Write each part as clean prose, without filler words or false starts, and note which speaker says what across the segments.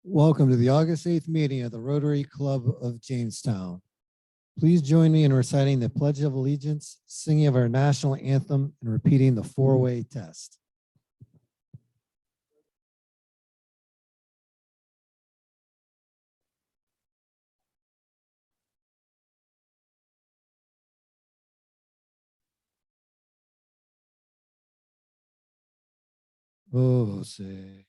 Speaker 1: Welcome to the August 8th meeting of the Rotary Club of Jamestown. Please join me in reciting the Pledge of Allegiance, singing of our national anthem, and repeating the four-way test. Oh, say.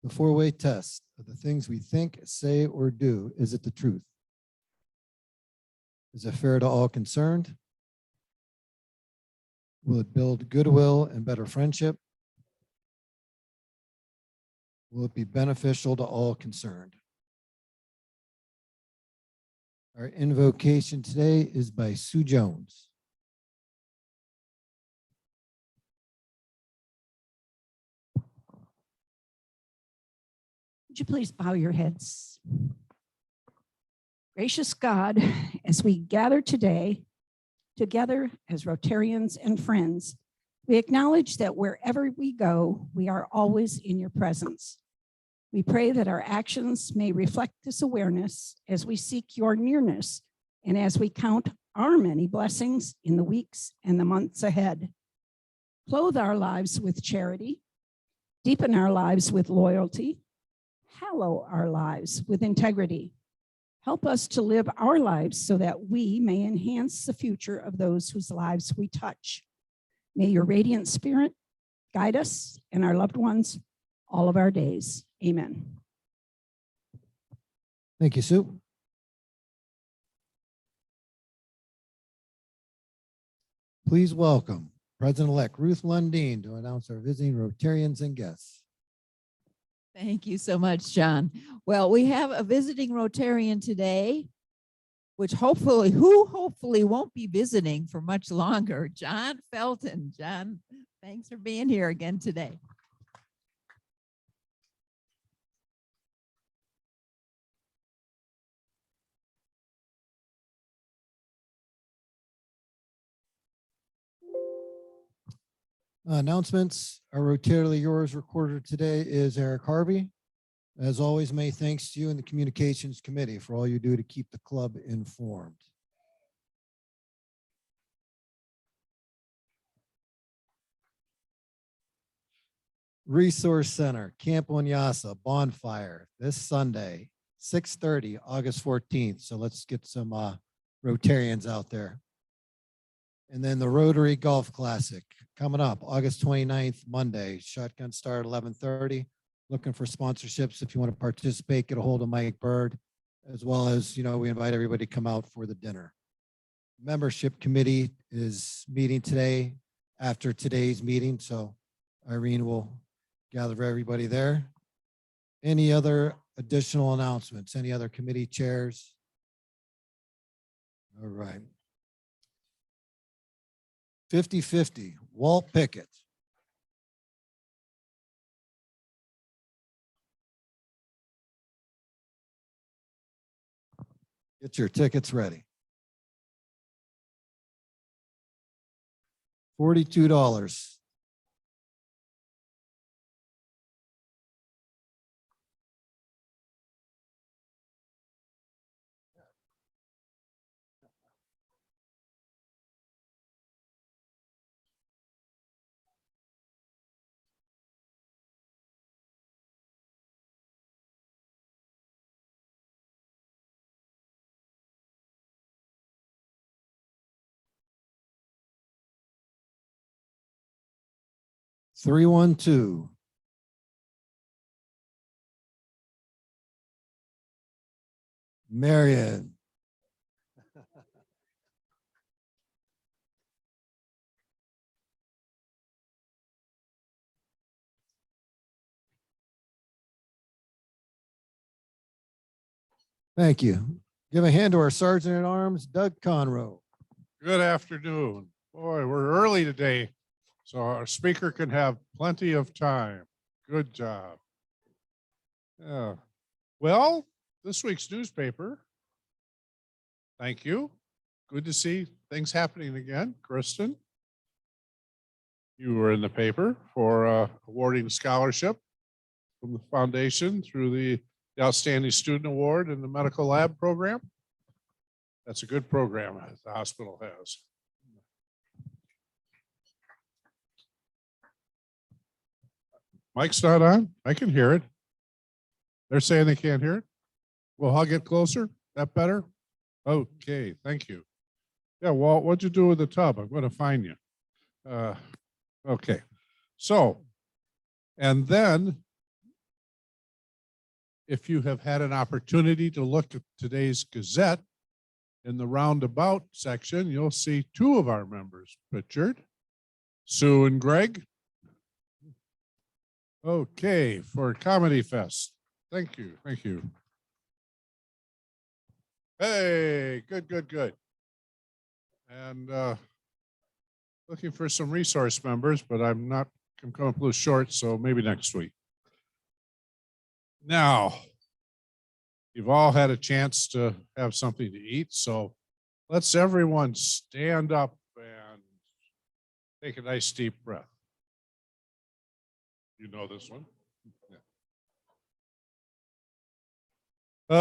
Speaker 1: The four-way test of the things we think, say, or do. Is it the truth? Is it fair to all concerned? Will it build goodwill and better friendship? Will it be beneficial to all concerned? Our invocation today is by Sue Jones.
Speaker 2: Would you please bow your heads? Gracious God, as we gather today, together as Rotarians and friends, we acknowledge that wherever we go, we are always in your presence. We pray that our actions may reflect this awareness as we seek your nearness and as we count our many blessings in the weeks and the months ahead. Clothe our lives with charity, deepen our lives with loyalty, hallow our lives with integrity. Help us to live our lives so that we may enhance the future of those whose lives we touch. May your radiant spirit guide us and our loved ones all of our days. Amen.
Speaker 1: Thank you, Sue. Please welcome President-elect Ruth Lundeen to announce our visiting Rotarians and guests.
Speaker 3: Thank you so much, John. Well, we have a visiting Rotarian today, which hopefully won't be visiting for much longer. John Felton. John, thanks for being here again today.
Speaker 1: Announcements. Our Rotarily Yours recorder today is Eric Harvey. As always, many thanks to you and the Communications Committee for all you do to keep the club informed. Resource Center, Camp Onyasa, bonfire this Sunday, 6:30, August 14th. So let's get some Rotarians out there. And then the Rotary Golf Classic coming up August 29th, Monday, shotgun start at 11:30. Looking for sponsorships. If you want to participate, get a hold of Mike Bird, as well as, we invite everybody to come out for the dinner. Membership committee is meeting today after today's meeting. So Irene will gather everybody there. Any other additional announcements? Any other committee chairs? All right. 50-50, Walt Pickett. Get your tickets ready. $42. 312. Marion. Thank you. Give a hand to our Sergeant at Arms, Doug Conroe.
Speaker 4: Good afternoon. Boy, we're early today, so our speaker can have plenty of time. Good job. Yeah. Well, this week's newspaper. Thank you. Good to see things happening again. Kristen, you were in the paper for awarding scholarship from the foundation through the Outstanding Student Award in the Medical Lab program. That's a good program that the hospital has. Mike's not on? I can hear it. They're saying they can't hear it? Well, I'll get closer. That better? Okay, thank you. Yeah, Walt, what'd you do with the tub? I'm going to find you. Okay, so, and then if you have had an opportunity to look at today's Gazette, in the roundabout section, you'll see two of our members pictured, Sue and Greg. Okay, for Comedy Fest. Thank you, thank you. Hey, good, good, good. And looking for some resource members, but I'm coming up a little short, so maybe next week. Now, you've all had a chance to have something to eat, so let's everyone stand up and take a nice deep breath. You know this one. Yeah.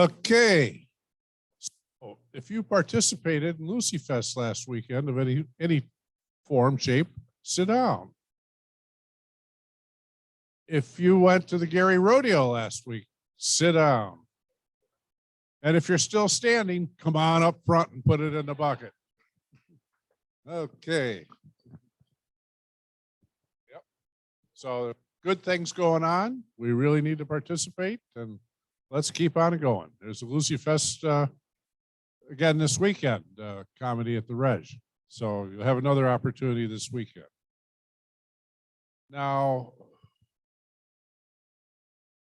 Speaker 4: Okay. So if you participated in Lucy Fest last weekend of any form, shape, sit down. If you went to the Gary Rodeo last week, sit down. And if you're still standing, come on up front and put it in the bucket. Okay. Yep. So good things going on. We really need to participate, and let's keep on going. There's a Lucy Fest again this weekend, comedy at the Reg. So you'll have another opportunity this weekend. Now,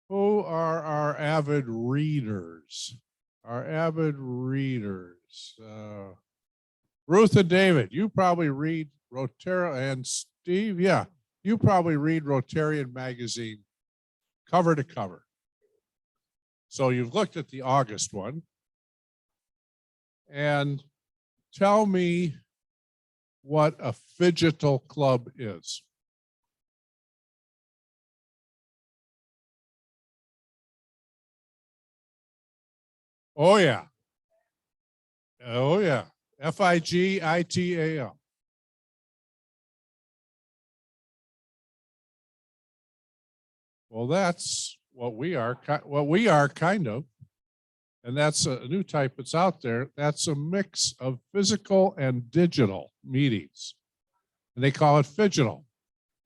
Speaker 4: who are our avid readers? Our avid readers. Ruth and David, you probably read Rotary, and Steve, yeah, you probably read Rotarian magazine cover to cover. So you've looked at the August one. And tell me what a fidgetal club is. Oh, yeah. Oh, yeah. F-I-G-I-T-A-L. Well, that's what we are kind of. And that's a new type that's out there. That's a mix of physical and digital meetings. And they call it fidgetal.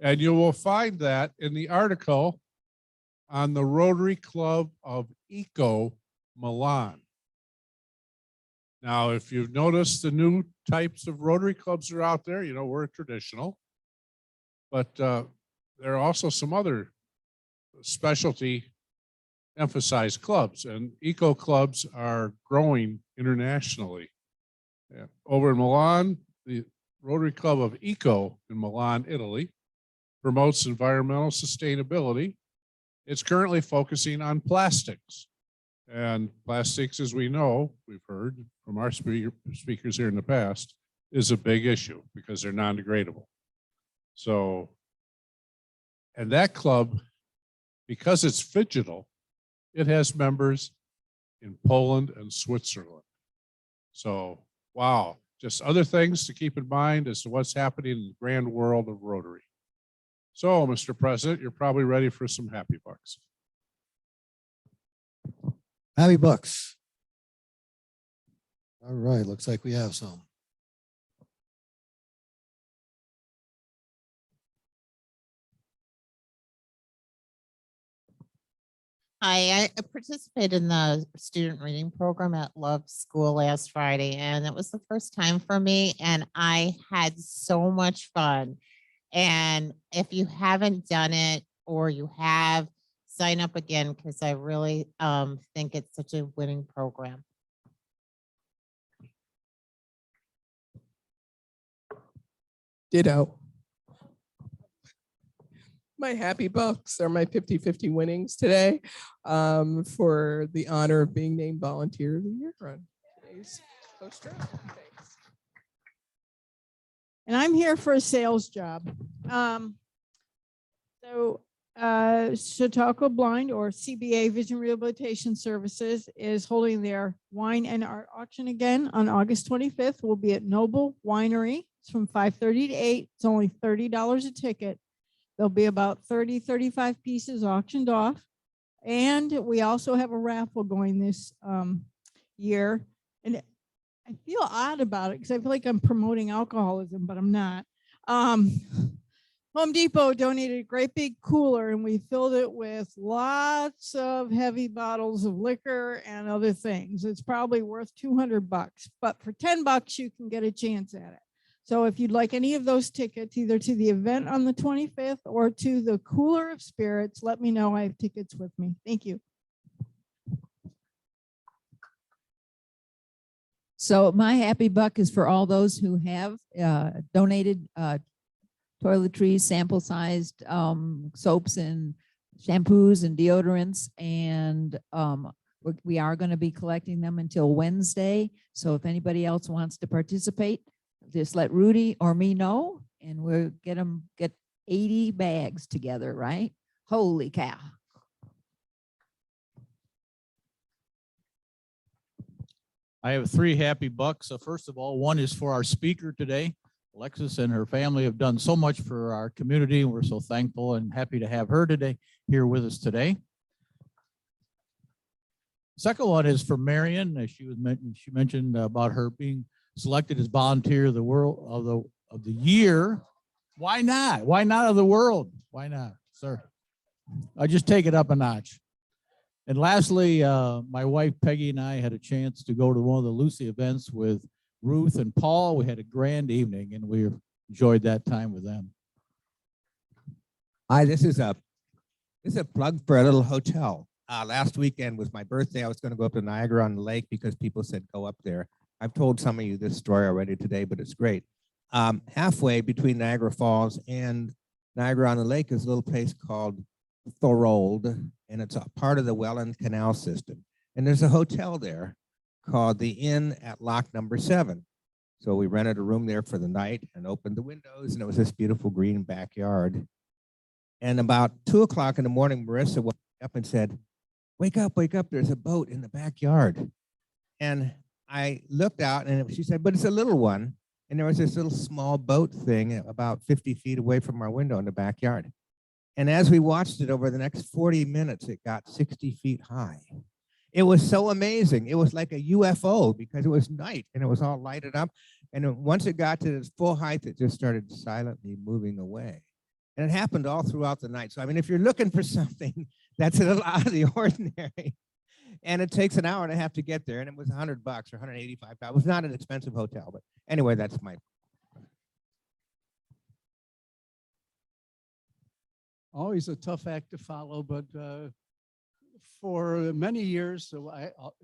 Speaker 4: And you will find that in the article on the Rotary Club of Eco Milan. Now, if you've noticed the new types of Rotary clubs are out there, you know, we're traditional, but there are also some other specialty emphasized clubs, and eco clubs are growing internationally. Yeah. Over in Milan, the Rotary Club of Eco in Milan, Italy, promotes environmental sustainability. It's currently focusing on plastics. And plastics, as we know, we've heard from our speakers here in the past, is a big issue because they're non-degradable. So, and that club, because it's fidgetal, it has members in Poland and Switzerland. So, wow, just other things to keep in mind as to what's happening in the grand world of Rotary. So, Mr. President, you're probably ready for some happy bucks.
Speaker 1: Happy bucks. All right, looks like we have some.
Speaker 5: I participated in the student reading program at Love School last Friday, and it was the first time for me, and I had so much fun. And if you haven't done it or you have, sign up again because I really think it's such a winning program.
Speaker 6: Ditto. My happy bucks are my 50-50 winnings today for the honor of being named Volunteer of the Year on today's poster. Thanks.
Speaker 7: And I'm here for a sales job. Chautauqua Blind or CBA Vision Rehabilitation Services is holding their wine and art auction again on August 25th. We'll be at Noble Winery. It's from 5:30 to 8. It's only $30 a ticket. There'll be about 30, 35 pieces auctioned off. And we also have a raffle going this year. And I feel odd about it because I feel like I'm promoting alcoholism, but I'm not. Home Depot donated a great big cooler and we filled it with lots of heavy bottles of liquor and other things. It's probably worth $200, but for $10 you can get a chance at it. So if you'd like any of those tickets, either to the event on the 25th or to the Cooler of Spirits, let me know. I have tickets with me. Thank you.
Speaker 3: So my happy buck is for all those who have donated toiletries, sample-sized soaps and shampoos and deodorants, and we are going to be collecting them until Wednesday. So if anybody else wants to participate, just let Rudy or me know, and we'll get 80 bags together, right? Holy cow.
Speaker 8: I have 3 happy bucks. First of all, one is for our speaker today. Alexis and her family have done so much for our community, and we're so thankful and happy to have her today here with us today. Second one is for Marion. She mentioned about her being selected as volunteer of the world of the year. Why not? Why not of the world? Why not, sir? I just take it up a notch. And lastly, my wife Peggy and I had a chance to go to one of the Lucy events with Ruth and Paul. We had a grand evening and we enjoyed that time with them.
Speaker 9: Hi, this is a plug for a little hotel. Last weekend was my birthday. I was going to go up to Niagara-on-the-Lake because people said go up there. I've told some of you this story already today, but it's great. Halfway between Niagara Falls and Niagara-on-the-Lake is a little place called Thorold, and it's a part of the Welland Canal system. And there's a hotel there called the Inn at Lock Number 7. So we rented a room there for the night and opened the windows, and it was this beautiful green backyard. And about 2 o'clock in the morning, Marissa woke up and said, wake up, there's a boat in the backyard. And I looked out and she said, but it's a little one. And there was this little small boat thing about 50 feet away from our window in the backyard. And as we watched it over the next 40 minutes, it got 60 feet high. It was so amazing. It was like a UFO because it was night and it was all lighted up. And once it got to its full height, it just started silently moving away. And it happened all throughout the night. So, I mean, if you're looking for something that's a little out of the ordinary, and it takes an hour and a half to get there, and it was $100 or $185. It was not an expensive hotel, but anyway, that's my.
Speaker 10: Always a tough act to follow, but for many years, so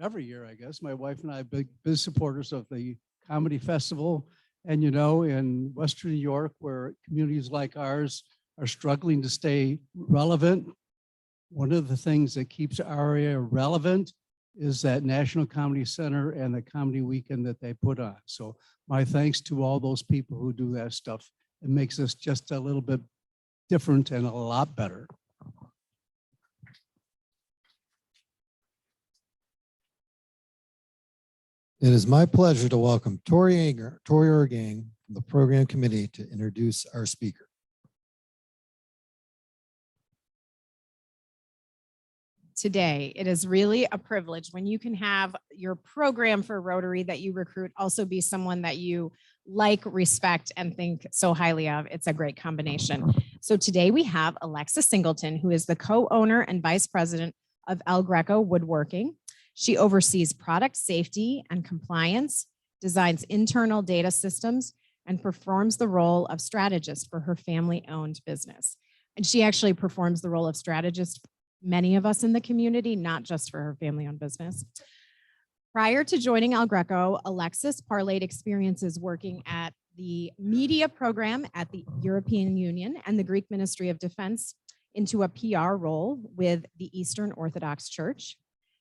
Speaker 10: every year, I guess, my wife and I are big supporters of the comedy festival. And, you know, in Western New York, where communities like ours are struggling to stay relevant, one of the things that keeps our area relevant is that National Comedy Center and the comedy weekend that they put on. So my thanks to all those people who do that stuff. It makes us just a little bit different and a lot better.
Speaker 1: It is my pleasure to welcome Tori Organg from the program committee to introduce our speaker.
Speaker 11: Today, it is really a privilege when you can have your program for Rotary that you recruit also be someone that you like, respect, and think so highly of. It's a great combination. So today we have Alexis Singleton, who is the co-owner and vice president of El Greco Woodworking. She oversees product safety and compliance, designs internal data systems, and performs the role of strategist for her family-owned business. And she actually performs the role of strategist for many of us in the community, not just for her family-owned business. Prior to joining El Greco, Alexis parlayed experiences working at the media program at the European Union and the Greek Ministry of Defense into a PR role with the Eastern Orthodox Church.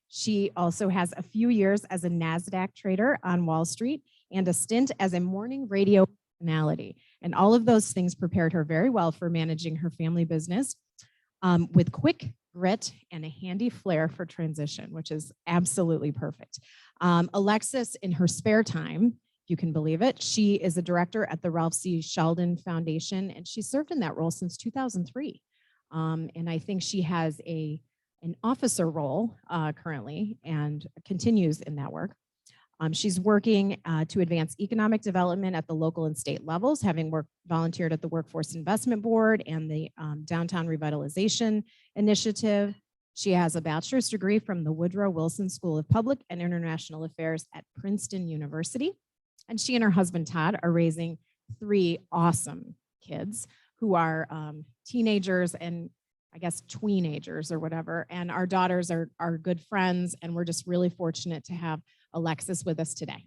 Speaker 11: She also has a few years as a NASDAQ trader on Wall Street and a stint as a morning radio personality. And all of those things prepared her very well for managing her family business with quick grit and a handy flair for transition, which is absolutely perfect. Alexis, in her spare time, if you can believe it, she is a director at the Ralph C. Sheldon Foundation, and she served in that role since 2003. And I think she has an officer role currently and continues in that work. She's working to advance economic development at the local and state levels, having volunteered at the Workforce Investment Board and the Downtown Revitalization Initiative. She has a bachelor's degree from the Woodrow Wilson School of Public and International Affairs at Princeton University. And she and her husband, Todd, are raising 3 awesome kids who are teenagers and I guess tweenagers or whatever. And our daughters are good friends, and we're just really fortunate to have Alexis with us today.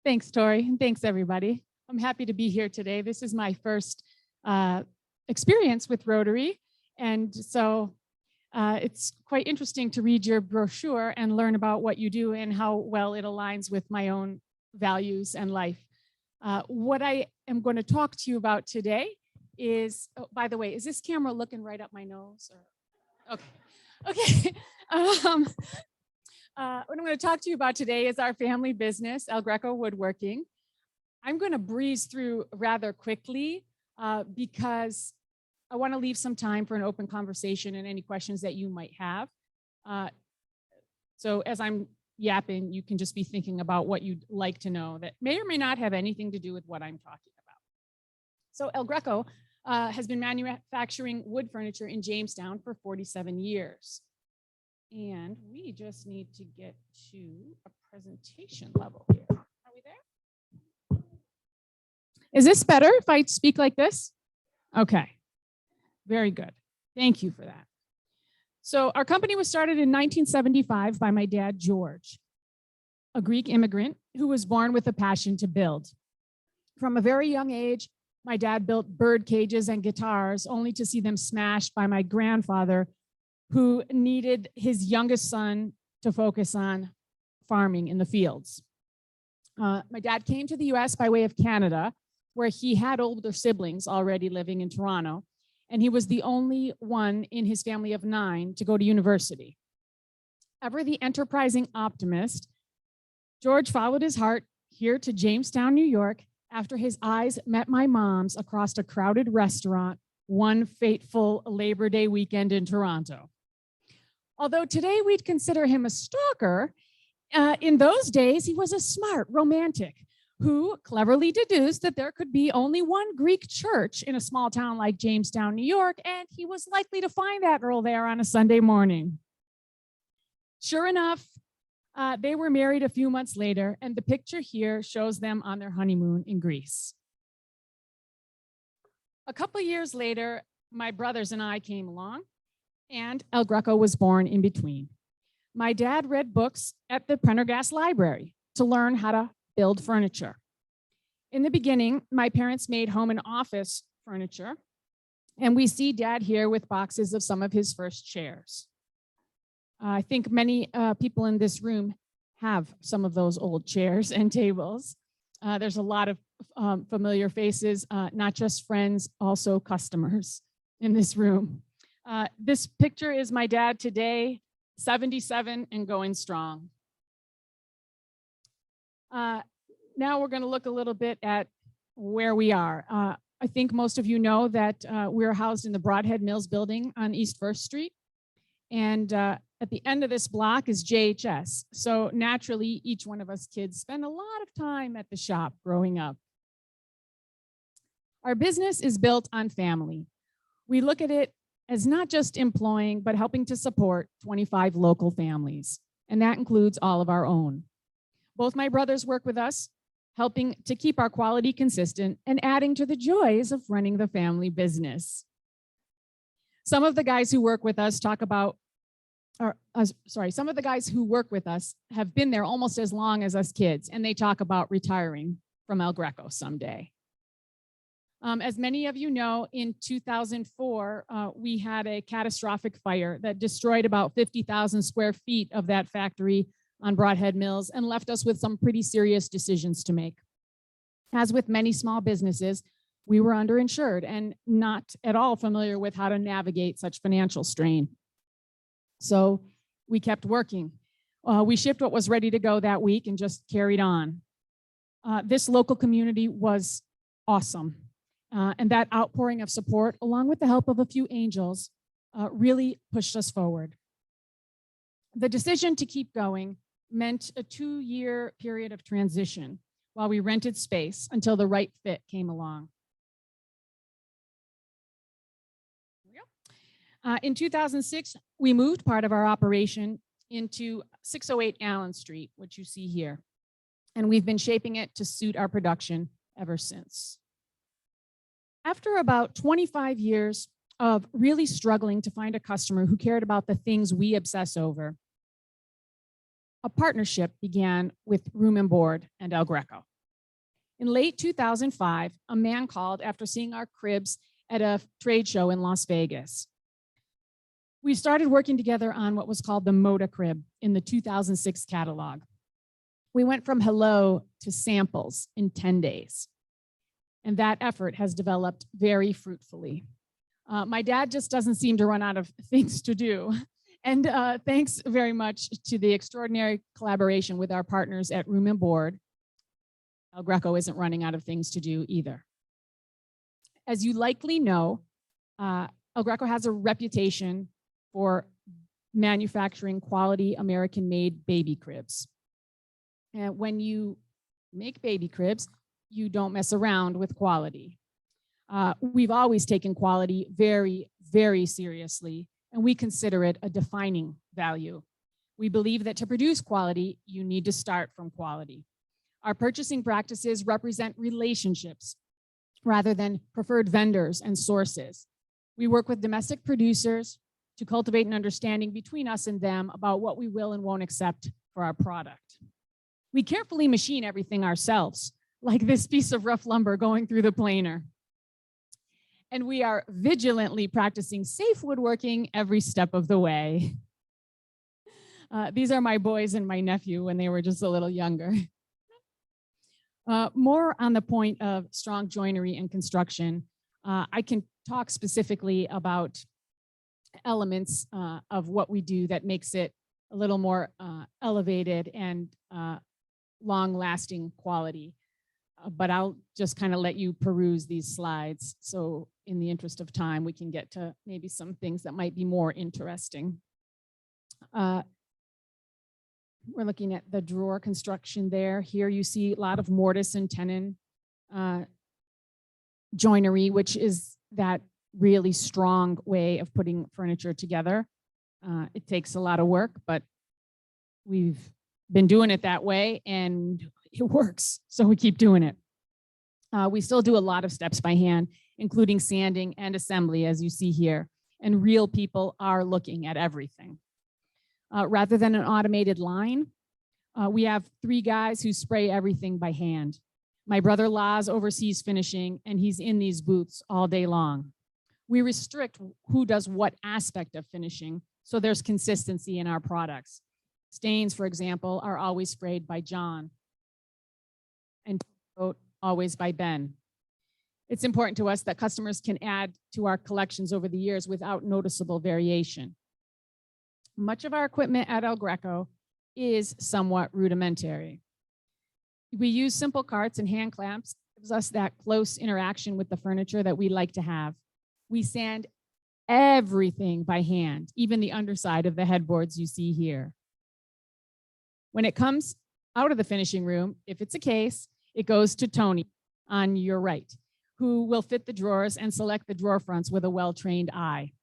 Speaker 12: Thanks, Tori, and thanks, everybody. I'm happy to be here today. This is my first experience with Rotary, and so it's quite interesting to read your brochure and learn about what you do and how well it aligns with my own values and life. What I am going to talk to you about today is, oh, by the way, is this camera looking right up my nose? Or? Okay. What I'm going to talk to you about today is our family business, El Greco Woodworking. I'm going to breeze through rather quickly because I want to leave some time for an open conversation and any questions that you might have. So as I'm yapping, you can just be thinking about what you'd like to know that may or may not have anything to do with what I'm talking about. So El Greco has been manufacturing wood furniture in Jamestown for 47 years. And we just need to get to a presentation level here. Are we there? Is this better if I speak like this? Okay, very good. Thank you for that. So our company was started in 1975 by my dad, George, a Greek immigrant who was born with a passion to build. From a very young age, my dad built bird cages and guitars only to see them smashed by my grandfather, who needed his youngest son to focus on farming in the fields. My dad came to the US by way of Canada, where he had older siblings already living in Toronto, and he was the only one in his family of 9 to go to university. Ever the enterprising optimist, George followed his heart here to Jamestown, New York, after his eyes met my mom's across a crowded restaurant one fateful Labor Day weekend in Toronto. Although today we'd consider him a stalker, in those days he was a smart romantic who cleverly deduced that there could be only one Greek church in a small town like Jamestown, New York, and he was likely to find that girl there on a Sunday morning. Sure enough, they were married a few months later, and the picture here shows them on their honeymoon in Greece. A couple of years later, my brothers and I came along, and El Greco was born in between. My dad read books at the Prendergast Library to learn how to build furniture. In the beginning, my parents made home and office furniture, and we see Dad here with boxes of some of his first chairs. I think many people in this room have some of those old chairs and tables. There's a lot of familiar faces, not just friends, also customers in this room. This picture is my dad today, 77 and going strong. Now we're going to look a little bit at where we are. I think most of you know that we're housed in the Broadhead Mills building on East First Street. And at the end of this block is JHS. So naturally, each one of us kids spend a lot of time at the shop growing up. Our business is built on family. We look at it as not just employing, but helping to support 25 local families, and that includes all of our own. Both my brothers work with us, helping to keep our quality consistent and adding to the joys of running the family business. Some of the guys who work with us some of the guys who work with us have been there almost as long as us kids, and they talk about retiring from El Greco someday. As many of you know, in 2004, we had a catastrophic fire that destroyed about 50,000 square feet of that factory on Broadhead Mills and left us with some pretty serious decisions to make. As with many small businesses, we were underinsured and not at all familiar with how to navigate such financial strain. So we kept working. We shipped what was ready to go that week and just carried on. This local community was awesome. And that outpouring of support, along with the help of a few angels, really pushed us forward. The decision to keep going meant a 2-year period of transition while we rented space until the right fit came along. In 2006, we moved part of our operation into 608 Allen Street, which you see here. And we've been shaping it to suit our production ever since. After about 25 years of really struggling to find a customer who cared about the things we obsess over, a partnership began with Room and Board and El Greco. In late 2005, a man called after seeing our cribs at a trade show in Las Vegas. We started working together on what was called the Moda Crib in the 2006 catalog. We went from hello to samples in 10 days. And that effort has developed very fruitfully. My dad just doesn't seem to run out of things to do. And thanks very much to the extraordinary collaboration with our partners at Room and Board, El Greco isn't running out of things to do either. As you likely know, El Greco has a reputation for manufacturing quality American-made baby cribs. And when you make baby cribs, you don't mess around with quality. We've always taken quality very, very seriously, and we consider it a defining value. We believe that to produce quality, you need to start from quality. Our purchasing practices represent relationships rather than preferred vendors and sources. We work with domestic producers to cultivate an understanding between us and them about what we will and won't accept for our product. We carefully machine everything ourselves, like this piece of rough lumber going through the planer. And we are vigilantly practicing safe woodworking every step of the way. These are my boys and my nephew when they were just a little younger. More on the point of strong joinery and construction, I can talk specifically about elements of what we do that makes it a little more elevated and long-lasting quality. But I'll just kind of let you peruse these slides. So in the interest of time, we can get to maybe some things that might be more interesting. We're looking at the drawer construction there. Here you see a lot of mortise and tenon joinery, which is that really strong way of putting furniture together. It takes a lot of work, but we've been doing it that way and it works, so we keep doing it. We still do a lot of steps by hand, including sanding and assembly, as you see here, and real people are looking at everything. Rather than an automated line, we have 3 guys who spray everything by hand. My brother Laz oversees finishing, and he's in these booths all day long. We restrict who does what aspect of finishing, so there's consistency in our products. Stains, for example, are always sprayed by John, and coat always by Ben. It's important to us that customers can add to our collections over the years without noticeable variation. Much of our equipment at El Greco is somewhat rudimentary. We use simple carts and hand clamps, gives us that close interaction with the furniture that we like to have. We sand everything by hand, even the underside of the headboards you see here. When it comes out of the finishing room, if it's a case, it goes to Tony on your right, who will fit the drawers and select the drawer fronts with a well-trained eye.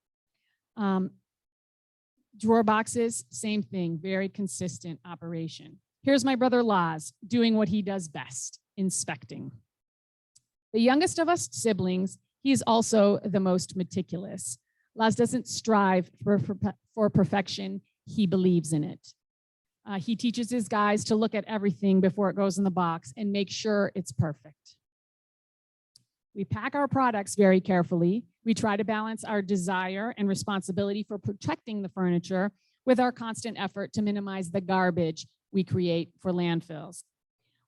Speaker 12: Drawer boxes, same thing, very consistent operation. Here's my brother Laz doing what he does best, inspecting. The youngest of us siblings, he is also the most meticulous. Laz doesn't strive for perfection, he believes in it. He teaches his guys to look at everything before it goes in the box and make sure it's perfect. We pack our products very carefully. We try to balance our desire and responsibility for protecting the furniture with our constant effort to minimize the garbage we create for landfills.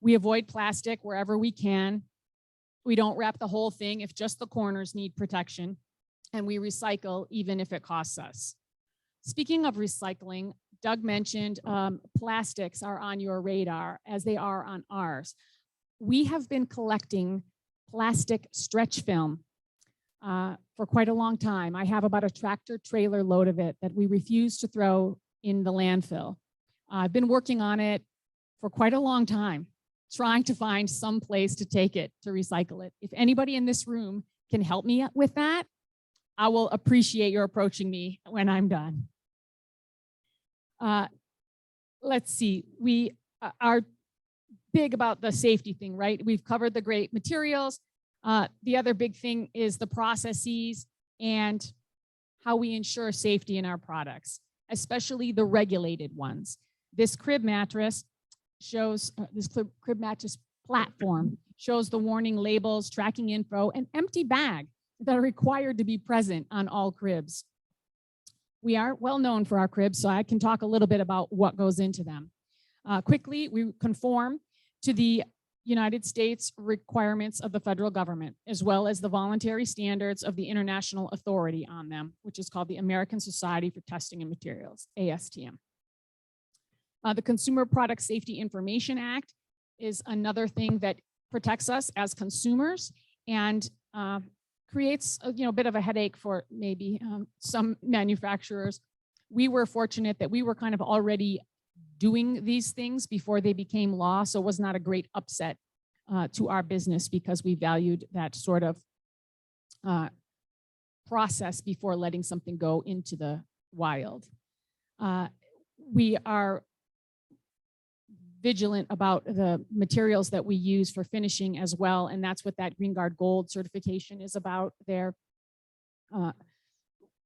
Speaker 12: We avoid plastic wherever we can. We don't wrap the whole thing if just the corners need protection, and we recycle even if it costs us. Speaking of recycling, Doug mentioned plastics are on your radar as they are on ours. We have been collecting plastic stretch film for quite a long time. I have about a tractor trailer load of it that we refuse to throw in the landfill. I've been working on it for quite a long time, trying to find some place to take it, to recycle it. If anybody in this room can help me with that, I will appreciate your approaching me when I'm done. Let's see, we are big about the safety thing, right? We've covered the great materials. The other big thing is the processes and how we ensure safety in our products, especially the regulated ones. This crib mattress shows, this crib mattress platform shows the warning labels, tracking info, and empty bag that are required to be present on all cribs. We are well known for our cribs, so I can talk a little bit about what goes into them. Quickly, we conform to the United States requirements of the federal government, as well as the voluntary standards of the international authority on them, which is called the American Society for Testing and Materials, ASTM. The Consumer Product Safety Information Act is another thing that protects us as consumers and creates a bit of a headache for maybe some manufacturers. We were fortunate that we were kind of already doing these things before they became law, so it was not a great upset to our business because we valued that sort of process before letting something go into the wild. We are vigilant about the materials that we use for finishing as well, and that's what that Green Guard Gold certification is about there.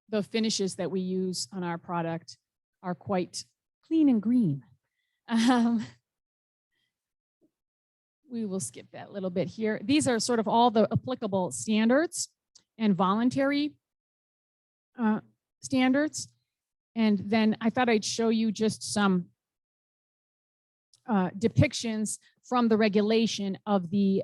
Speaker 12: The finishes that we use on our product are quite clean and green. We will skip that little bit here. These are sort of all the applicable standards and voluntary standards. And then I thought I'd show you just some depictions from the regulation of the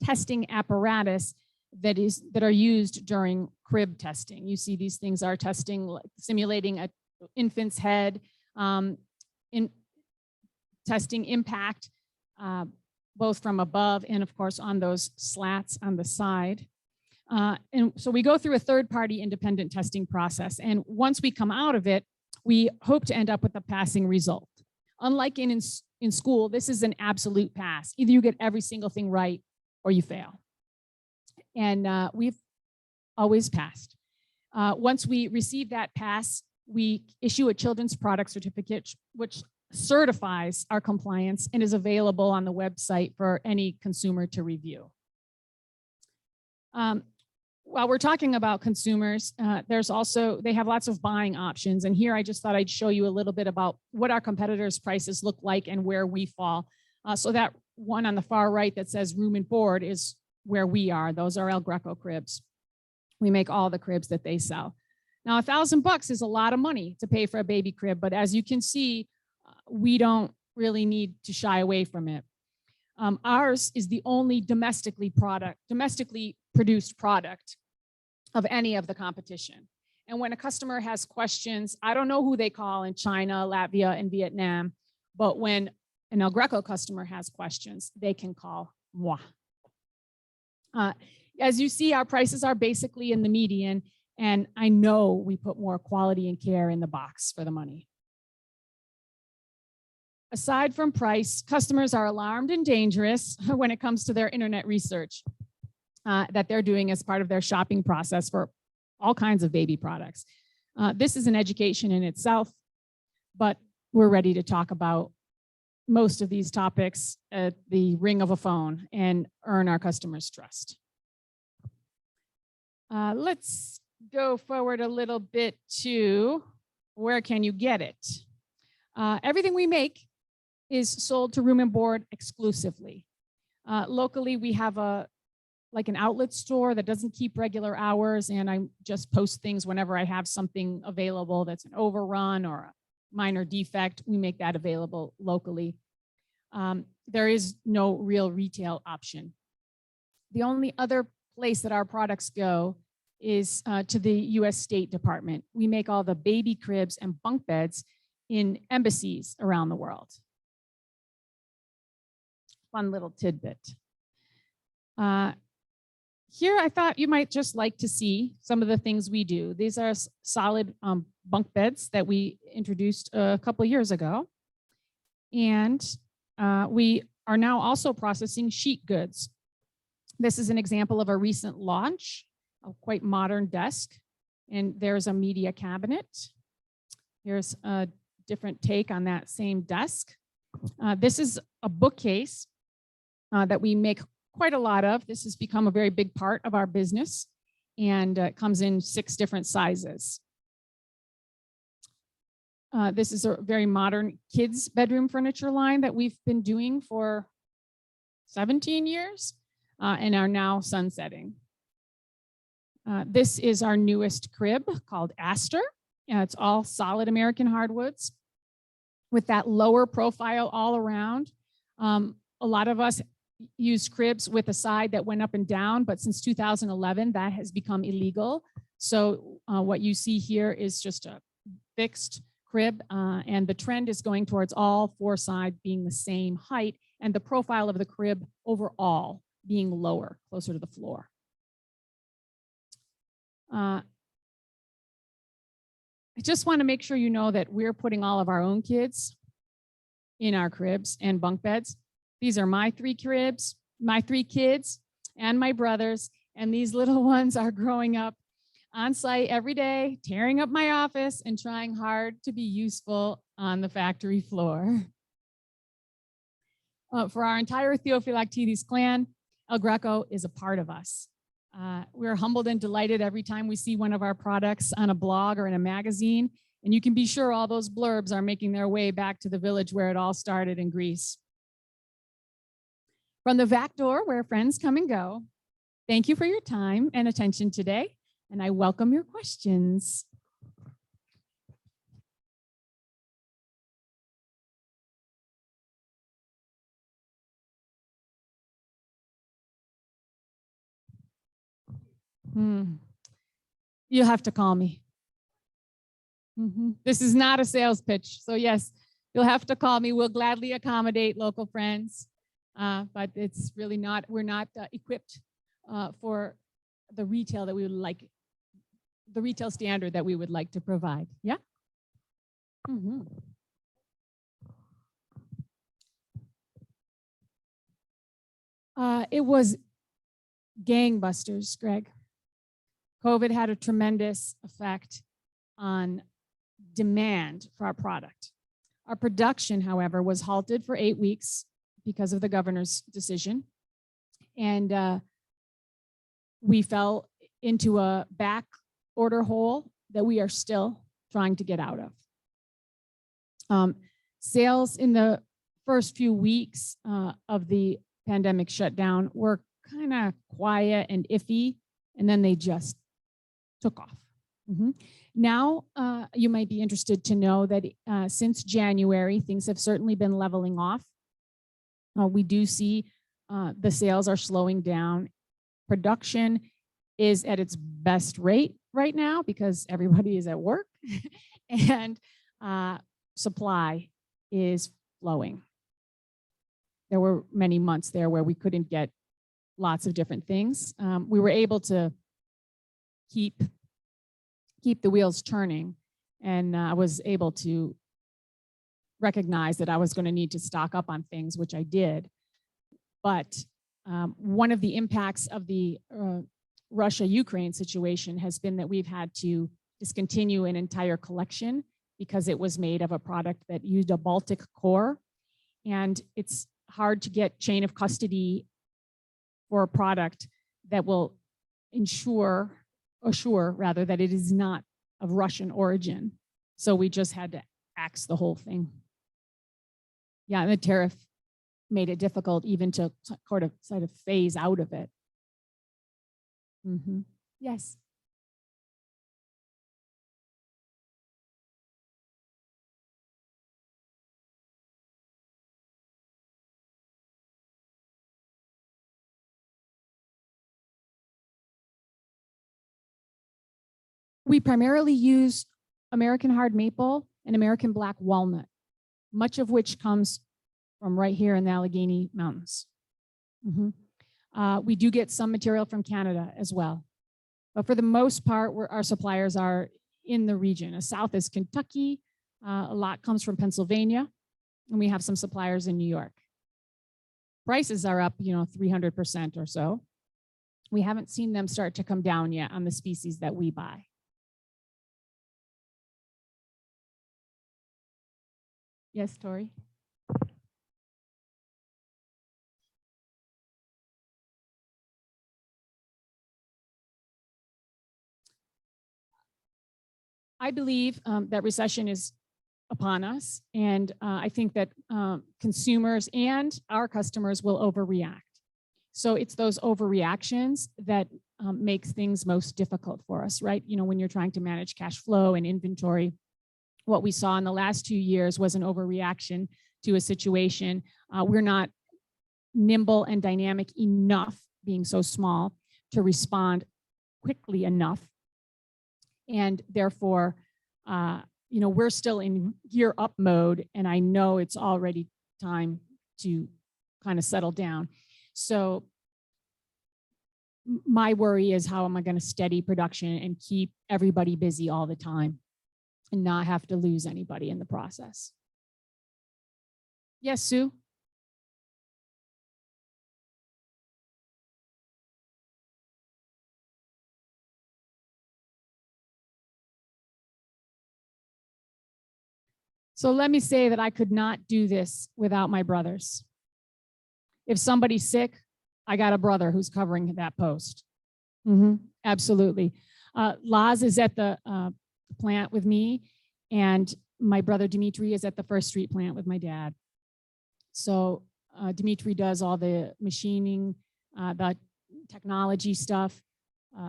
Speaker 12: testing apparatus that are used during crib testing. You see these things are testing, simulating an infant's head, in testing impact, both from above and of course on those slats on the side. And so we go through a third-party independent testing process. And once we come out of it, we hope to end up with a passing result. Unlike in school, this is an absolute pass. Either you get every single thing right or you fail. And we've always passed. Once we receive that pass, we issue a children's product certificate, which certifies our compliance and is available on the website for any consumer to review. While we're talking about consumers, they have lots of buying options. And here I just thought I'd show you a little bit about what our competitors' prices look like and where we fall. So that one on the far right that says room and board is where we are. Those are El Greco cribs. We make all the cribs that they sell. Now, $1,000 is a lot of money to pay for a baby crib, but as you can see, we don't really need to shy away from it. Ours is the only domestically produced product of any of the competition. And when a customer has questions, I don't know who they call in China, Latvia, and Vietnam, but when an El Greco customer has questions, they can call moi. As you see, our prices are basically in the median, and I know we put more quality and care in the box for the money. Aside from price, customers are alarmed and dangerous when it comes to their internet research. that they're doing as part of their shopping process for all kinds of baby products. This is an education in itself, but we're ready to talk about most of these topics at the ring of a phone and earn our customers' trust. Let's go forward a little bit to where can you get it? Everything we make is sold to room and board exclusively. Locally, we have like an outlet store that doesn't keep regular hours, and I just post things whenever I have something available that's an overrun or a minor defect. We make that available locally. There is no real retail option. The only other place that our products go is to the U.S. State Department. We make all the baby cribs and bunk beds in embassies around the world. Fun little tidbit. Here, I thought you might just like to see some of the things we do. These are solid bunk beds that we introduced a couple years ago. And we are now also processing sheet goods. This is an example of a recent launch, a quite modern desk. And there's a media cabinet. Here's a different take on that same desk. This is a bookcase that we make quite a lot of. This has become a very big part of our business, and it comes in 6 different sizes. This is a very modern kids bedroom furniture line that we've been doing for 17 years and are now sunsetting. This is our newest crib called Astor. It's all solid American hardwoods with that lower profile all around. A lot of us use cribs with a side that went up and down, but since 2011, that has become illegal. So what you see here is just a fixed crib, and the trend is going towards all 4 sides being the same height, and the profile of the crib overall being lower, closer to the floor. I just want to make sure you know that we're putting all of our own kids in our cribs and bunk beds. These are my 3 cribs, my 3 kids, and my brothers, and these little ones are growing up on site every day, tearing up my office and trying hard to be useful on the factory floor. For our entire Theophylactides clan, El Greco is a part of us. We're humbled and delighted every time we see one of our products on a blog or in a magazine, and you can be sure all those blurbs are making their way back to the village where it all started in Greece. From the back door where friends come and go, thank you for your time and attention today, and I welcome your questions. You'll have to call me. This is not a sales pitch, so yes, you'll have to call me. We'll gladly accommodate local friends. But it's really not, we're not equipped for the retail that we would like, the retail standard that we would like to provide. Yeah? It was gangbusters, Greg. COVID had a tremendous effect on demand for our product. Our production, however, was halted for 8 weeks because of the governor's decision. And we fell into a back order hole that we are still trying to get out of. Sales in the first few weeks of the pandemic shutdown were kind of quiet and iffy, and then they just took off. Now, you might be interested to know that since January, things have certainly been leveling off. We do see the sales are slowing down. Production is at its best rate right now because everybody is at work, and supply is flowing. There were many months there where we couldn't get lots of different things. We were able to keep the wheels turning, and I was able to recognize that I was going to need to stock up on things, which I did. But One of the impacts of the Russia-Ukraine situation has been that we've had to discontinue an entire collection because it was made of a product that used a Baltic core. And it's hard to get chain of custody for a product that will assure rather that it is not of Russian origin. So we just had to axe the whole thing. Yeah, and the tariff made it difficult even to sort of phase out of it. Yes. We primarily use American hard maple and American black walnut, much of which comes from right here in the Allegheny Mountains. We do get some material from Canada as well. But for the most part, our suppliers are in the region. As south as Kentucky, a lot comes from Pennsylvania, and we have some suppliers in New York. Prices are up, 300% or so. We haven't seen them start to come down yet on the species that we buy. Yes, Tori? I believe that recession is upon us, and I think that consumers and our customers will overreact. So it's those overreactions that makes things most difficult for us, right? When you're trying to manage cash flow and inventory, what we saw in the last 2 years was an overreaction to a situation. We're not nimble and dynamic enough, being so small, to respond quickly enough. And therefore, we're still in gear up mode, and I know it's already time to kind of settle down. So my worry is, how am I going to steady production and keep everybody busy all the time and not have to lose anybody in the process? Yes, Sue? So let me say that I could not do this without my brothers. If somebody's sick, I got a brother who's covering that post. Absolutely. Laz is at the plant with me, and my brother Dimitri is at the First Street plant with my dad. So Dimitri does all the machining, the technology stuff.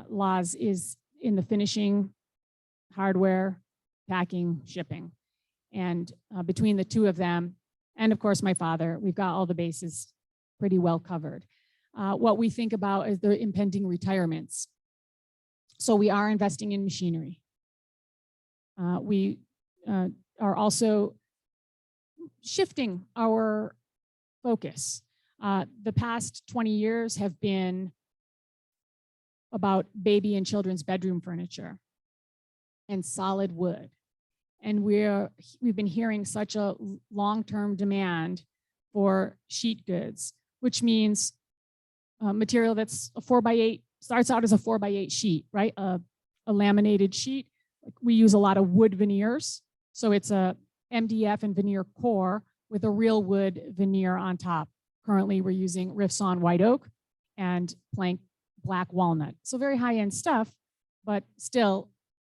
Speaker 12: Laz is in the finishing, hardware, packing, shipping. And between the two of them, and of course my father, we've got all the bases pretty well covered. What we think about is the impending retirements. So we are investing in machinery. We are also shifting our focus. The past 20 years have been about baby and children's bedroom furniture and solid wood. And we've been hearing such a long-term demand for sheet goods, which means material that's a 4x8, starts out as a 4x8 sheet, right? A laminated sheet. We use a lot of wood veneers. So it's a MDF and veneer core with a real wood veneer on top. Currently, we're using Riffs-On white oak and plank black walnut. So very high-end stuff, but still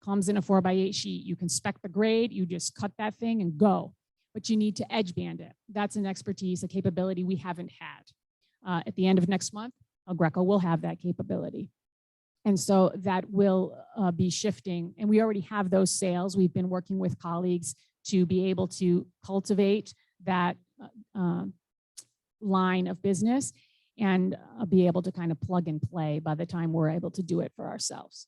Speaker 12: comes in a 4x8 sheet. You can spec the grade, you just cut that thing and go. But you need to edge band it. That's an expertise, a capability we haven't had. At the end of next month, Greco will have that capability. And so that will be shifting. And we already have those sales. We've been working with colleagues to be able to cultivate that line of business and be able to kind of plug and play by the time we're able to do it for ourselves.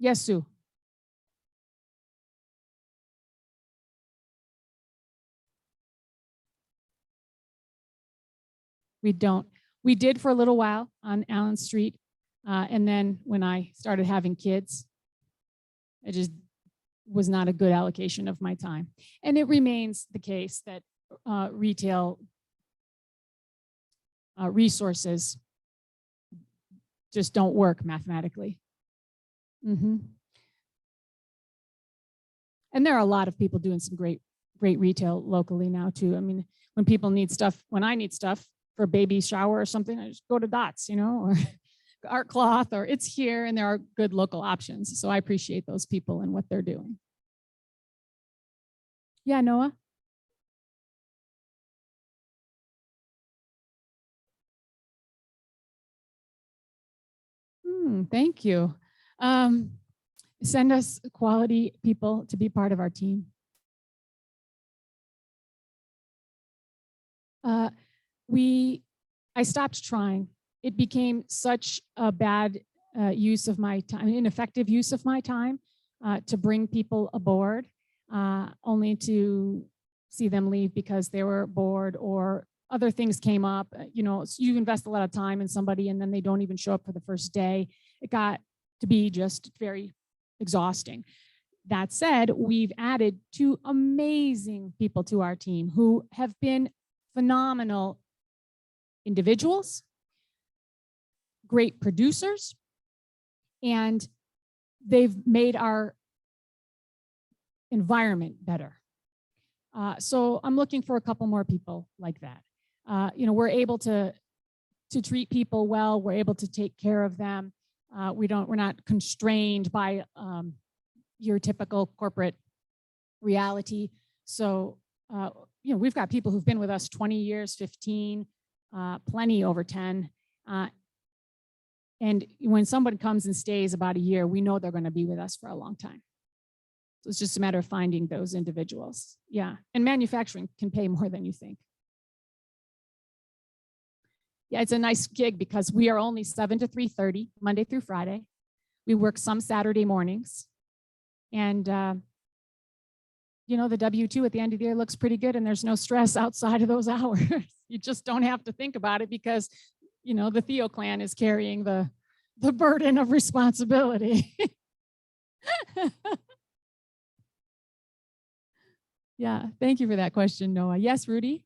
Speaker 12: Yes, Sue. We don't. We did for a little while on Allen Street. And then when I started having kids, it just was not a good allocation of my time. And it remains the case that retail resources just don't work mathematically. And there are a lot of people doing some great retail locally now too. I mean, when people need stuff, when I need stuff for a baby shower or something, I just go to Dots, you know, or Art Cloth, or It's Here, and there are good local options. So I appreciate those people and what they're doing. Yeah, Noah? Thank you. Send us quality people to be part of our team. I stopped trying. It became such a bad use of my time, ineffective use of my time to bring people aboard, only to see them leave because they were bored or other things came up. You know, you invest a lot of time in somebody and then they don't even show up for the first day. It got to be just very exhausting. That said, we've added 2 amazing people to our team who have been phenomenal individuals, great producers, and they've made our environment better. So I'm looking for a couple more people like that. You know, we're able to treat people well. We're able to take care of them. We're not constrained by your typical corporate reality. So, you know, we've got people who've been with us 20 years, 15, plenty over 10. And when someone comes and stays about a year, we know they're going to be with us for a long time. So it's just a matter of finding those individuals. Yeah, and manufacturing can pay more than you think. Yeah, it's a nice gig because we are only 7 to 3:30, Monday through Friday. We work some Saturday mornings. And, you know, the W-2 at the end of the year looks pretty good and there's no stress outside of those hours. You just don't have to think about it because, you know, the Theo clan is carrying the burden of responsibility. Yeah, thank you for that question, Noah. Yes, Rudy?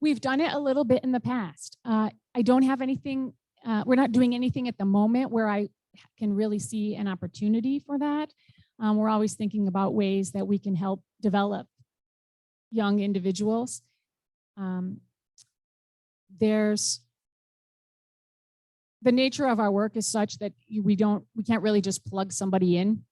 Speaker 12: We've done it a little bit in the past. I don't have anything, we're not doing anything at the moment where I can really see an opportunity for that. We're always thinking about ways that we can help develop young individuals. The nature of our work is such that we can't really just plug somebody in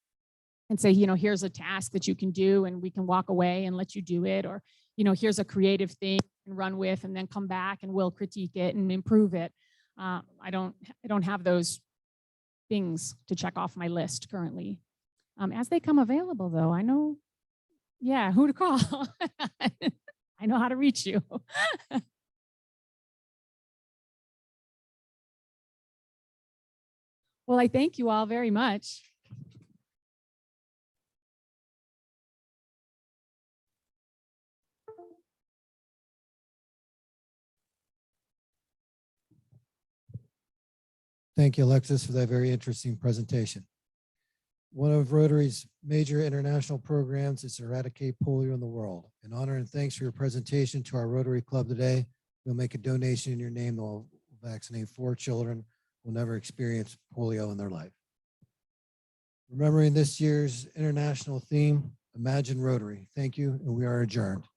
Speaker 12: and say, you know, here's a task that you can do and we can walk away and let you do it. Or, you know, here's a creative thing and run with and then come back and we'll critique it and improve it. I don't have those things to check off my list currently. As they come available though, I know, yeah, who to call. I know how to reach you. Well, I thank you all very much.
Speaker 1: Thank you, Alexis, for that very interesting presentation. One of Rotary's major international programs is to eradicate polio in the world. In honor and thanks for your presentation to our Rotary Club today, we'll make a donation in your name that will vaccinate 4 children who will never experience polio in their life. Remembering this year's international theme, Imagine Rotary. Thank you, and we are adjourned.